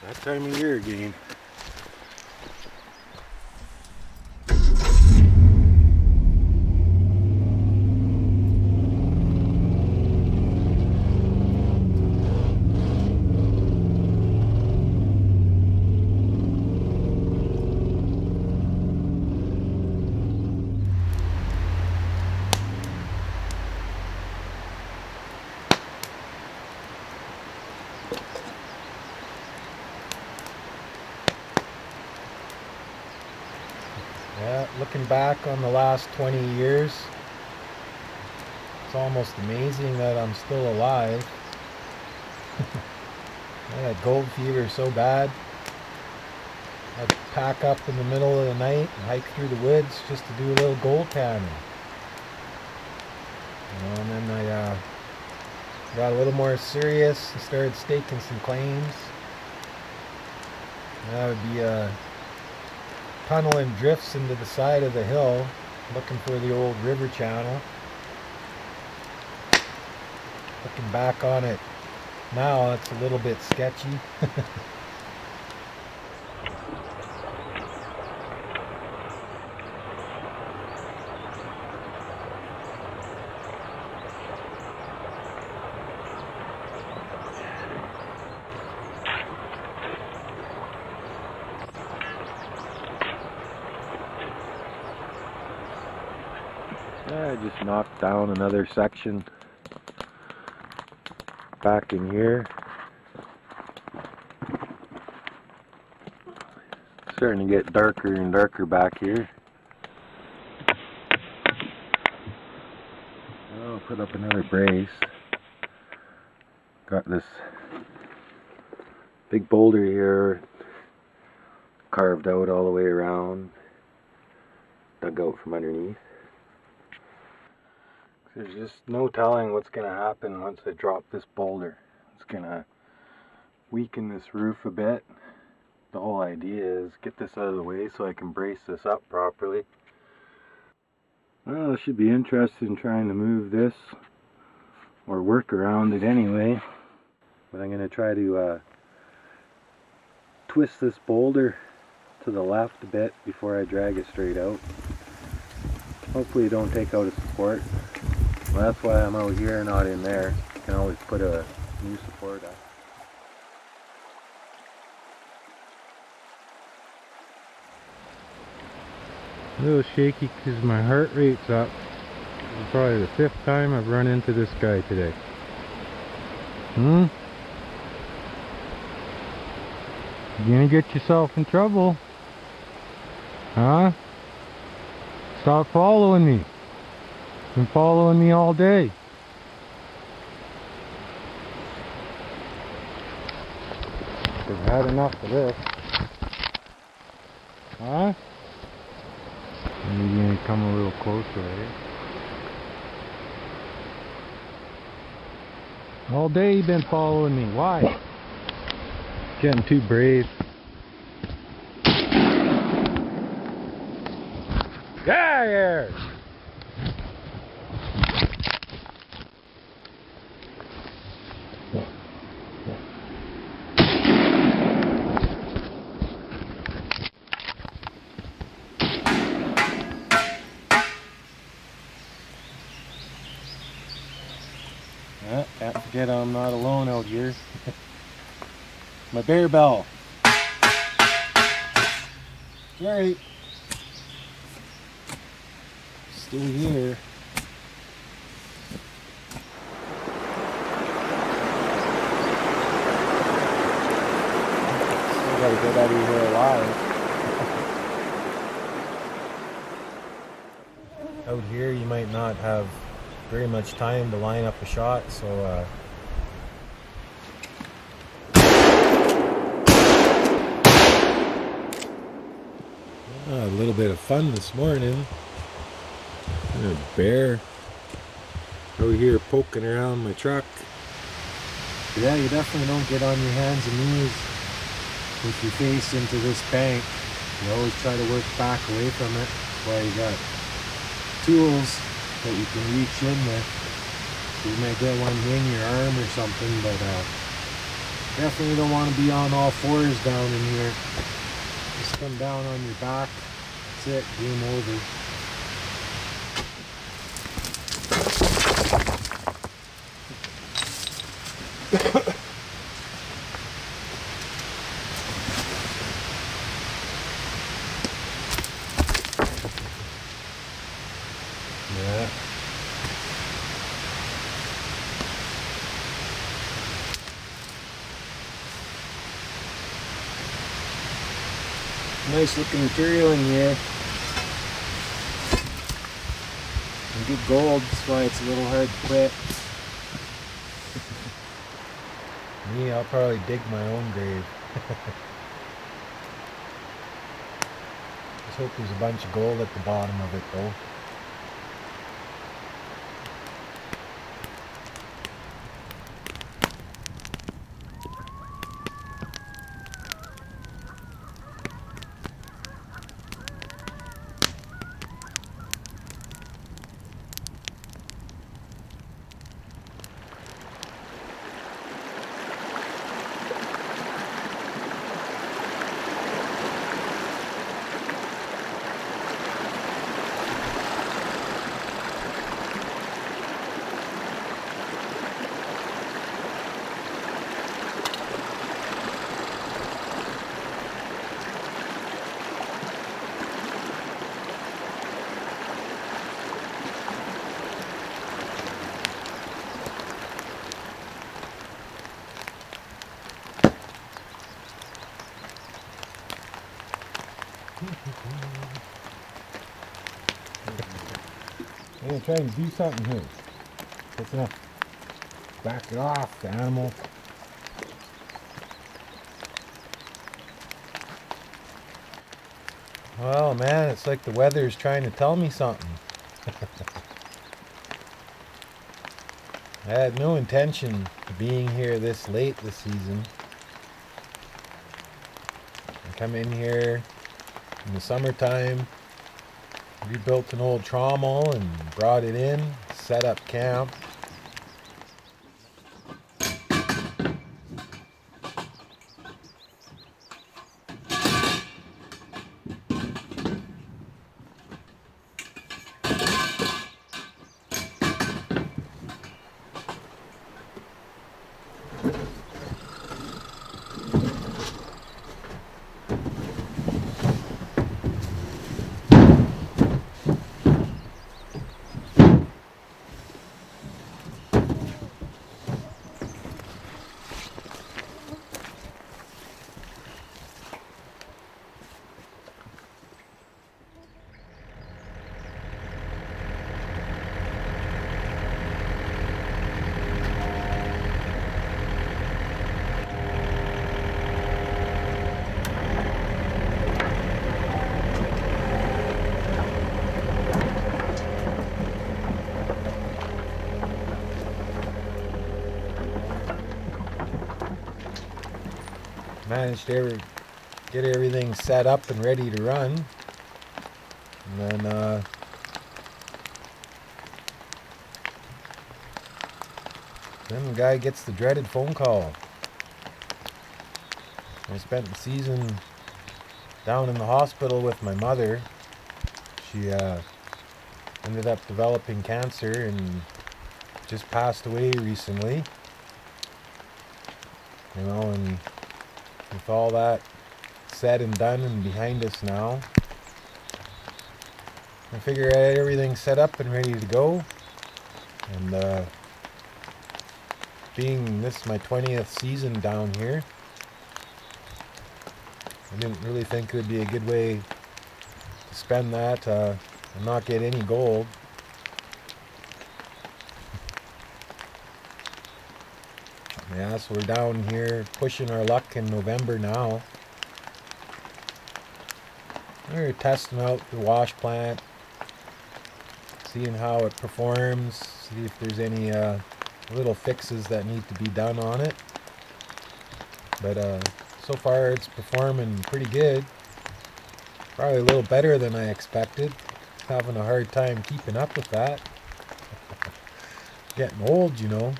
That time of year again. Yeah, looking back on the last 20 years, it's almost amazing that I'm still alive. I had gold fever so bad, I'd pack up in the middle of the night and hike through the woods just to do a little gold panning. And then I got a little more serious and started staking some claims. That would be tunneling drifts into the side of the hill, looking for the old river channel. Looking back on it now, it's a little bit sketchy. I just knocked down another section back in here. Starting to get darker and darker back here. I'll put up another brace. Got this big boulder here carved out all the way around, dug out from underneath. There's just no telling what's going to happen once I drop this boulder. It's going to weaken this roof a bit. The whole idea is get this out of the way so I can brace this up properly. Well, I should be interested in trying to move this or work around it anyway. But I'm going to try to twist this boulder to the left a bit before I drag it straight out. Hopefully you don't take out a support. Well, that's why I'm out here, not in there. You can always put a new support up. A little shaky because my heart rate's up. It's probably the 5th time I've run into this guy today. You gonna get yourself in trouble? Huh? Stop following me. Been following me all day. I've had enough of this. Huh? Maybe you're gonna come a little closer, eh? All day you've been following me. Why? Getting too brave. There! Can't forget I'm not alone out here. My bear bell. Alright. Still here. Still gotta get out of here alive. Out here you might not have very much time to line up a shot, so a little bit of fun this morning. A bear out here poking around my truck. Yeah, you definitely don't get on your hands and knees with your face into this bank. You always try to work back away from it. That's why you got tools that you can reach in with. So you might get one in your arm or something, but Definitely don't want to be on all fours down in here. Just come down on your back. That's it. Game over. Yeah. Nice looking material in here. And good gold, that's why it's a little hard to quit. Me, I'll probably dig my own grave. Just hope there's a bunch of gold at the bottom of it though. I'm gonna try and do something here. That's enough. Back it off, the animal. Well, man, it's like the weather's trying to tell me something. I had no intention of being here this late this season. I come in here in the summertime, rebuilt an old trommel and brought it in, set up camp. Managed to get everything set up and ready to run. And then the guy gets the dreaded phone call. I spent the season down in the hospital with my mother. She ended up developing cancer and just passed away recently. You know, and with all that said and done and behind us now, I figure I had everything set up and ready to go. And being this is my 20th season down here, I didn't really think it would be a good way to spend that and not get any gold. Yeah, so we're down here pushing our luck in November now. We're testing out the wash plant, seeing how it performs, see if there's any little fixes that need to be done on it. But so far it's performing pretty good. Probably a little better than I expected. Having a hard time keeping up with that. Getting old, you know.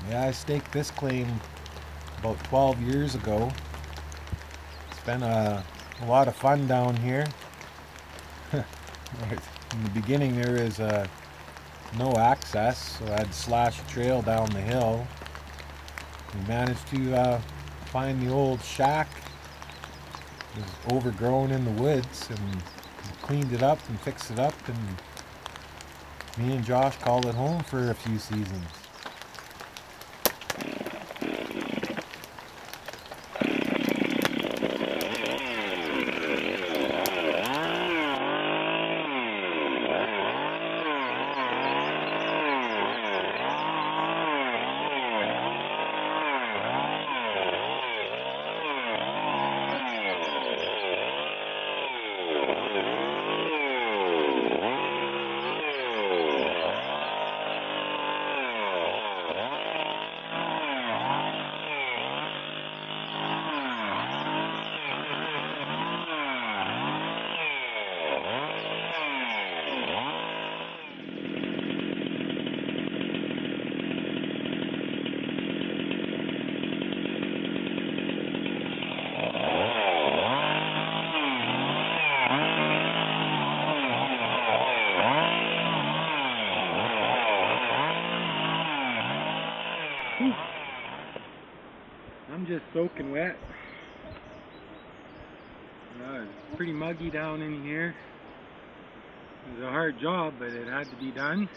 Yeah, I staked this claim about 12 years ago. It's been a lot of fun down here. In the beginning there was no access, so I had to slash a trail down the hill. We managed to find the old shack. It was overgrown in the woods, and cleaned it up and fixed it up, and me and Josh called it home for a few seasons. I'm just soaking wet. It's pretty muggy down in here. It was a hard job, but it had to be done.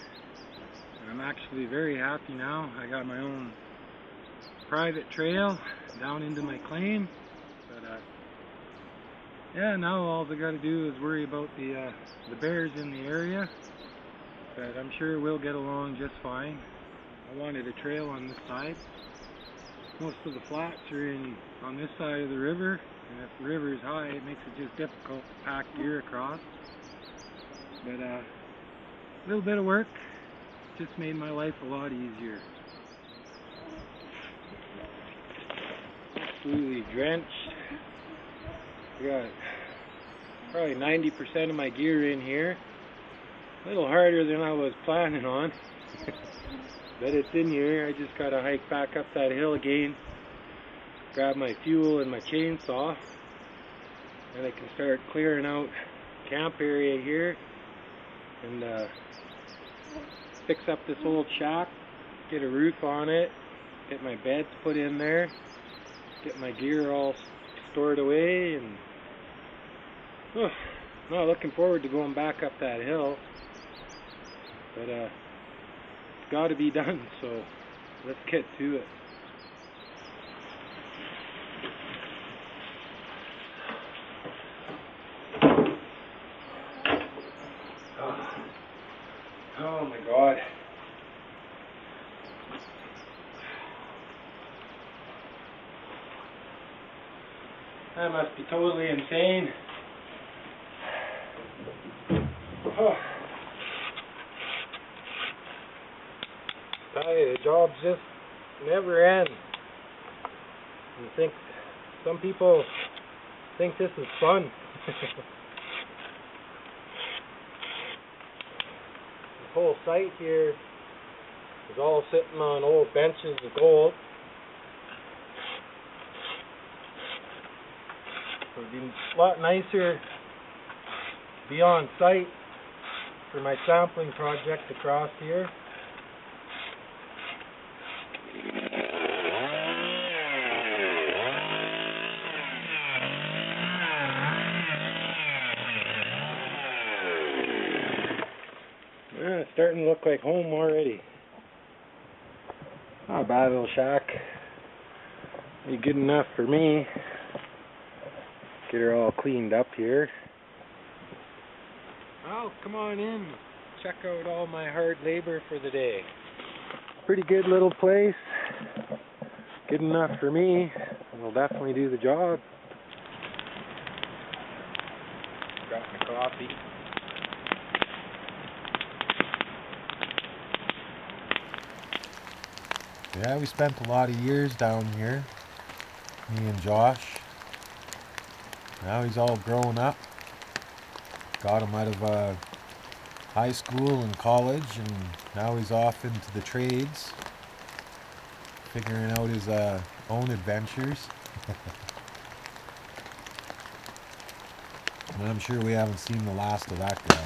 And I'm actually very happy now. I got my own private trail down into my claim. But yeah, now all I got to do is worry about the bears in the area. But I'm sure we'll get along just fine. I wanted a trail on this side. Most of the flats are on this side of the river, and if the river is high, it makes it just difficult to pack gear across. But a little bit of work just made my life a lot easier. Absolutely drenched. I got probably 90% of my gear in here. A little harder than I was planning on. But it's in here. I just gotta hike back up that hill again, grab my fuel and my chainsaw, and I can start clearing out camp area here and fix up this old shack, get a roof on it, get my beds put in there, get my gear all stored away, and not looking forward to going back up that hill, but it's got to be done, so let's get to it. Oh my God. That must be totally insane. Oh. Tell you, the jobs just never end. I think some people think this is fun. The whole site here is all sitting on old benches of gold. So it'd be a lot nicer to be on site for my sampling project across here. Yeah, it's starting to look like home already. Not a bad little shack. Be good enough for me. Get her all cleaned up here. Oh, come on in. Check out all my hard labor for the day. Pretty good little place. Good enough for me. It'll definitely do the job. Got my coffee. Yeah, we spent a lot of years down here, me and Josh. Now he's all grown up. Got him out of high school and college, and now he's off into the trades. figuring out his own adventures. And I'm sure we haven't seen the last of that guy.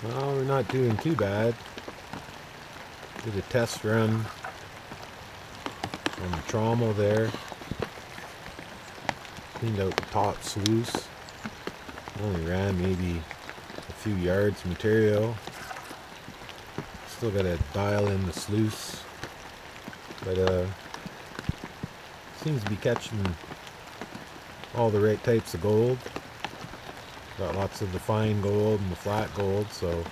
Well, we're not doing too bad. Did a test run on the trommel there. Cleaned out the top sluice. Only ran maybe a few yards material. Still gotta dial in the sluice. But seems to be catching all the right types of gold. Got lots of the fine gold and the flat gold, so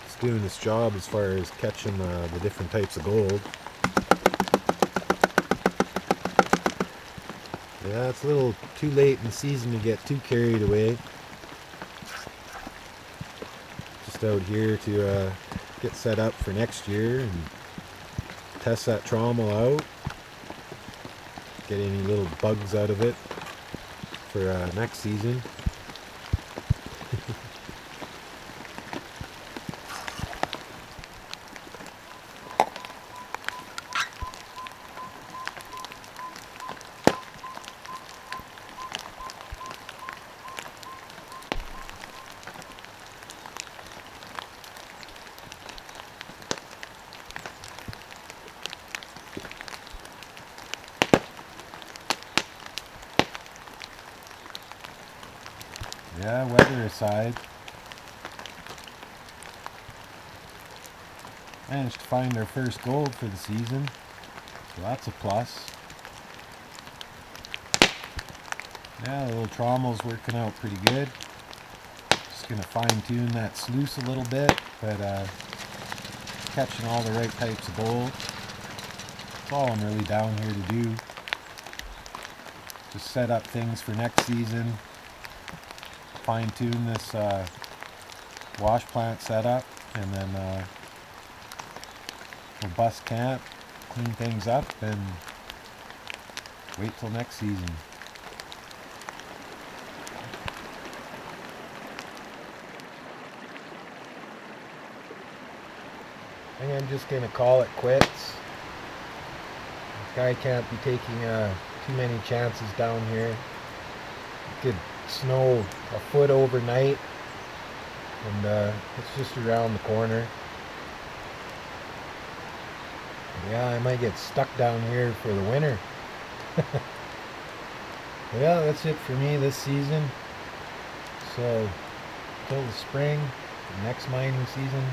it's doing its job as far as catching the different types of gold. Yeah, it's a little too late in the season to get too carried away. Just out here to get set up for next year and test that trommel out. Get any little bugs out of it for next season. Yeah, weather aside, managed to find our first gold for the season, so that's a plus. Yeah, the little trommel's working out pretty good. Just gonna fine tune that sluice a little bit, but catching all the right types of gold. That's all I'm really down here to do. Just set up things for next season. Fine tune this wash plant setup, and then we'll bust camp, clean things up, and wait till next season. I think I'm just gonna call it quits. This guy can't be taking too many chances down here. It could snow a foot overnight, and it's just around the corner. Yeah, I might get stuck down here for the winter. Yeah, that's it for me this season. So, till the spring, the next mining season,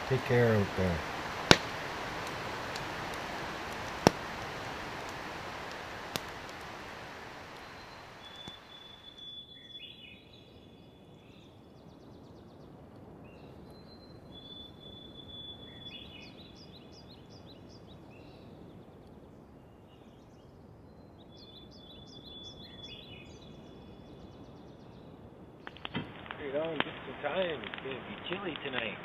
take care out there. Right on, just in time. It's going to be chilly tonight.